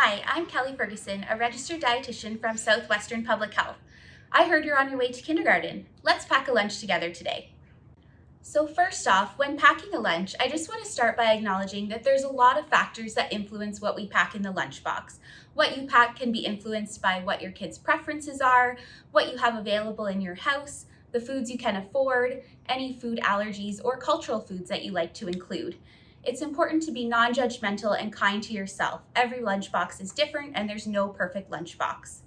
Hi, I'm Kelly Ferguson, a registered dietitian from Southwestern Public Health. I heard you're on your way to kindergarten. Let's pack a lunch together today. So first off, when packing a lunch, I just want to start by acknowledging that there's a lot of factors that influence what we pack in the lunchbox. What you pack can be influenced by what your kids' preferences are, what you have available in your house, the foods you can afford, any food allergies, or cultural foods that you like to include. It's important to be non-judgmental and kind to yourself. Every lunchbox is different and there's no perfect lunchbox.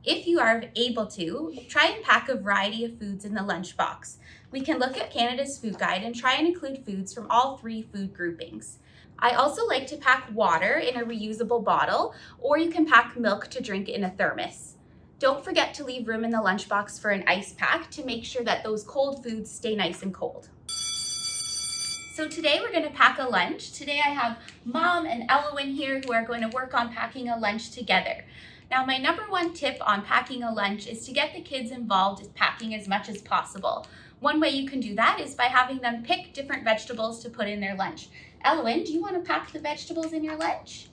If you are able to, try and pack a variety of foods in the lunchbox. We can look at Canada's food guide and try and include foods from all three food groupings. I also like to pack water in a reusable bottle, or you can pack milk to drink in a thermos. Don't forget to leave room in the lunchbox for an ice pack to make sure that those cold foods stay nice and cold. So today we're going to pack a lunch. Today I have Mom and Elowen here who are going to work on packing a lunch together. Now my number one tip on packing a lunch is to get the kids involved in packing as much as possible. One way you can do that is by having them pick different vegetables to put in their lunch. Elowen, do you want to pack the vegetables in your lunch?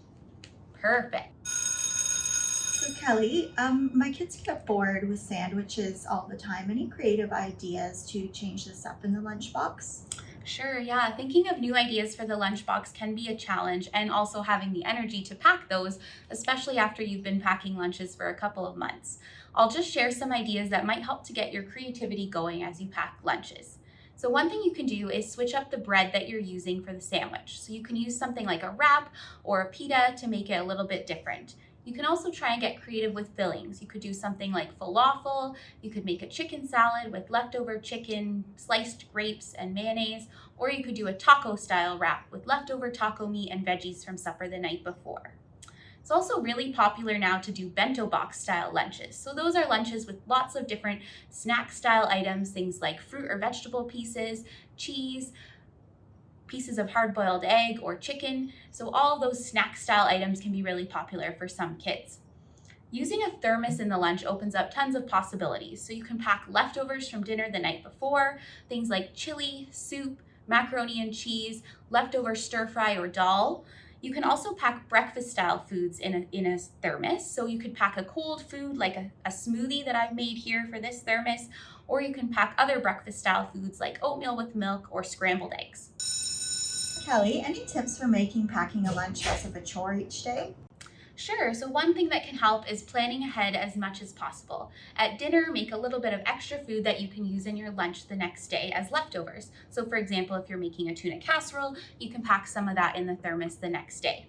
Perfect. So Kelly, my kids get bored with sandwiches all the time. Any creative ideas to change this up in the lunchbox? Sure, yeah. Thinking of new ideas for the lunchbox can be a challenge, and also having the energy to pack those, especially after you've been packing lunches for a couple of months. I'll just share some ideas that might help to get your creativity going as you pack lunches. So one thing you can do is switch up the bread that you're using for the sandwich. So you can use something like a wrap or a pita to make it a little bit different. You can also try and get creative with fillings. You could do something like falafel, you could make a chicken salad with leftover chicken, sliced grapes, and mayonnaise, or you could do a taco style wrap with leftover taco meat and veggies from supper the night before. It's also really popular now to do bento box style lunches. So those are lunches with lots of different snack style items, things like fruit or vegetable pieces, cheese, pieces of hard-boiled egg or chicken. So all of those snack style items can be really popular for some kids. Using a thermos in the lunch opens up tons of possibilities. So you can pack leftovers from dinner the night before, things like chili, soup, macaroni and cheese, leftover stir fry or dal. You can also pack breakfast style foods in a thermos. So you could pack a cold food like a smoothie that I've made here for this thermos, or you can pack other breakfast style foods like oatmeal with milk or scrambled eggs. Kelly, any tips for making packing a lunch less of a chore each day? Sure, so one thing that can help is planning ahead as much as possible. At dinner, make a little bit of extra food that you can use in your lunch the next day as leftovers. So for example, if you're making a tuna casserole, you can pack some of that in the thermos the next day.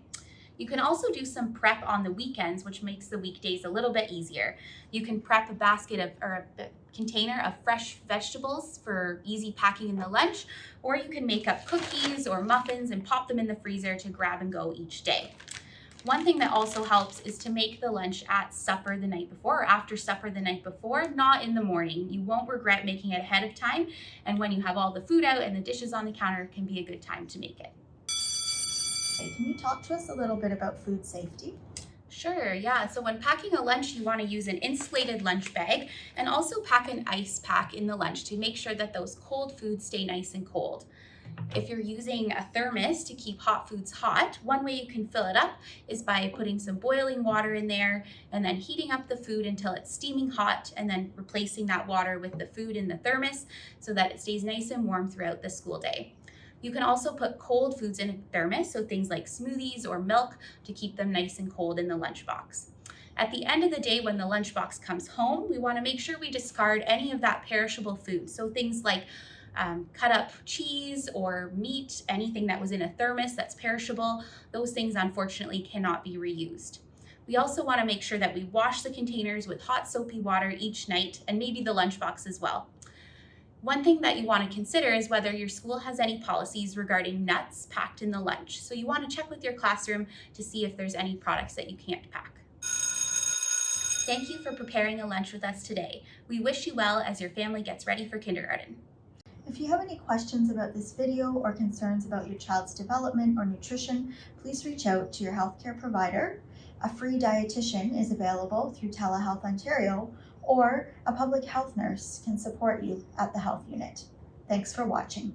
You can also do some prep on the weekends, which makes the weekdays a little bit easier. You can prep a basket of, or a container of fresh vegetables for easy packing in the lunch, or you can make up cookies or muffins and pop them in the freezer to grab and go each day. One thing that also helps is to make the lunch at supper the night before or after supper the night before, not in the morning. You won't regret making it ahead of time, and when you have all the food out and the dishes on the counter, it can be a good time to make it. Can you talk to us a little bit about food safety? Sure, yeah. So when packing a lunch, you want to use an insulated lunch bag and also pack an ice pack in the lunch to make sure that those cold foods stay nice and cold. If you're using a thermos to keep hot foods hot, one way you can fill it up is by putting some boiling water in there and then heating up the food until it's steaming hot, and then replacing that water with the food in the thermos so that it stays nice and warm throughout the school day. You can also put cold foods in a thermos, so things like smoothies or milk, to keep them nice and cold in the lunchbox. At the end of the day, when the lunchbox comes home, we want to make sure we discard any of that perishable food. So things like cut up cheese or meat, anything that was in a thermos that's perishable, those things unfortunately cannot be reused. We also want to make sure that we wash the containers with hot soapy water each night, and maybe the lunchbox as well. One thing that you want to consider is whether your school has any policies regarding nuts packed in the lunch. So you want to check with your classroom to see if there's any products that you can't pack. Thank you for preparing a lunch with us today. We wish you well as your family gets ready for kindergarten. If you have any questions about this video or concerns about your child's development or nutrition, please reach out to your healthcare provider. A free dietitian is available through Telehealth Ontario, or a public health nurse can support you at the health unit. Thanks for watching.